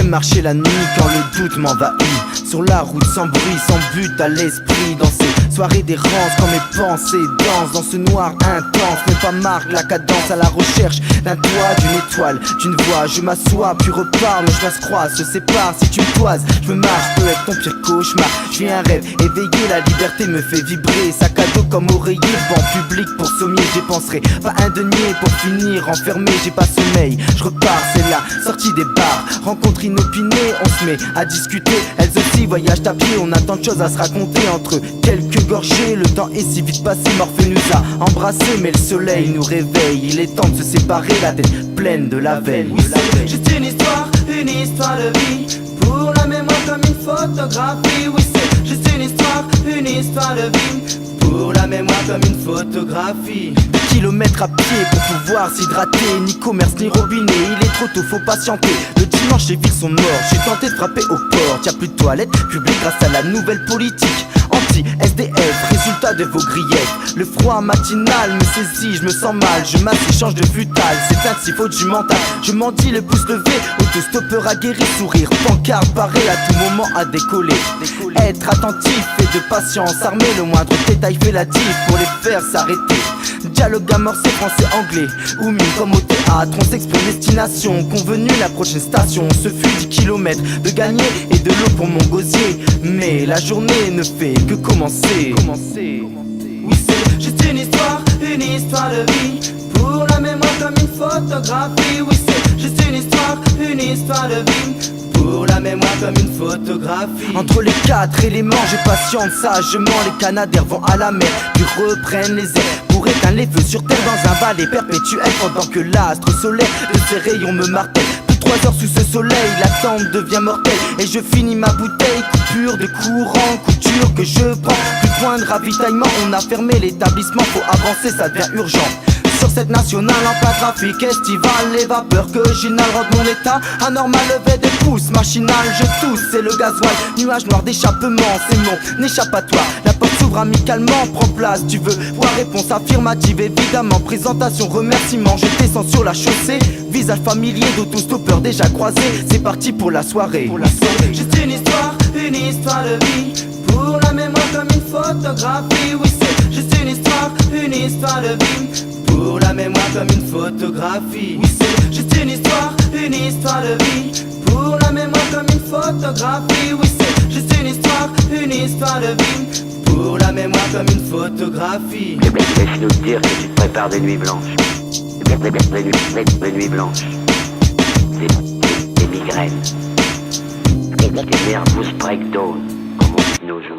marcher la nuit quand le doute m'envahit. Sur la route sans bruit, sans but à l'esprit. Dans ces soirées d'errance, quand mes pensées dansent dans ce noir intense, mais pas marque la cadence à la recherche d'un toit, d'une étoile, d'une voix. Je m'assois puis repars, nos chemins se croisent, se séparent. Si tu me toises, je me marche, peux être ton pire cauchemar. Je vis un rêve éveillé, la liberté me fait vibrer. Sac à dos comme oreiller, banc public pour sommier. Je dépenserai pas un denier pour finir enfermé. J'ai pas sommeil, je repars, c'est la sortie des bars. Rencontre inopinée, on se met à discuter. Elles aussi voyagent à pied, on a tant de choses à se raconter. Entre quelques gorgées, le temps est si vite passé. Morphée nous a embrassés, mais le soleil nous réveille. Il est temps de se séparer, la tête pleine de la veille. Oui, c'est juste une histoire de vie. Pour la mémoire comme une photographie. Oui, c'est juste une histoire de vie. Pour la mémoire comme une photographie. Des kilomètres à pied pour pouvoir s'hydrater. Ni commerce ni robinet, il est trop tôt, faut patienter. Le dimanche les villes sont mortes, j'ai tenté de frapper aux portes. Y'a plus de toilettes publiques grâce à la nouvelle politique anti-SDF, résultat de vos griefs. Le froid matinal me saisit, je me sens mal. Je m'assieds, change de futal, c'est ainsi faute du mental. Je m'en dis le pouce levé, autostoppeur aguerri, sourire, pancarte paré à tout moment à décoller. Être attentif et de patience, armé, le moindre détail fait la diff pour les faire s'arrêter. Dialogue amorcé français-anglais ou mine comme au théâtre. On s'exprime destination convenue, la prochaine station. Ce fut 10 kilomètres de gagner et de l'eau pour mon gosier. Mais la journée ne fait que commencer. Oui, c'est juste une histoire de vie. Pour la mémoire comme une photographie. Oui, c'est juste une histoire de vie. Pour la mémoire comme une photographie. Entre les quatre éléments, je patiente sagement. Les canadaires vont à la mer, puis reprennent les airs pour éteindre les feux sur terre dans un balai perpétuel. Pendant que l'astre solaire de ses rayons me martèle. Plus de 3 heures sous ce soleil, l'attente devient mortelle. Et je finis ma bouteille, coupure de courant, couture que je prends. Plus de point de ravitaillement, on a fermé l'établissement. Faut avancer, ça devient urgent. Sur cette nationale en plein trafic estival, les vapeurs que j'inhale rendent mon état anormal. Levé des pouces, machinal, je tousse, c'est le gasoil. Nuage noir d'échappement, c'est mon échappatoire. La porte s'ouvre amicalement, prends place, tu veux voir réponse affirmative évidemment. Présentation, remerciement, je descends sur la chaussée. Visage familier d'autostoppeur déjà croisé. C'est parti pour la soirée. Juste une histoire de vie. Pour la mémoire comme une photographie. Oui, c'est juste une histoire de vie. Pour la mémoire comme une photographie. Oui, c'est juste une histoire de vie. Pour la mémoire comme une photographie. Oui, c'est juste une histoire de vie. Pour la mémoire comme une photographie. Laisse-nous te dire que tu te prépares des nuits blanches. Des nuits blanches. Des migraines. Des nervous breakdown, comme on dit de nos jours.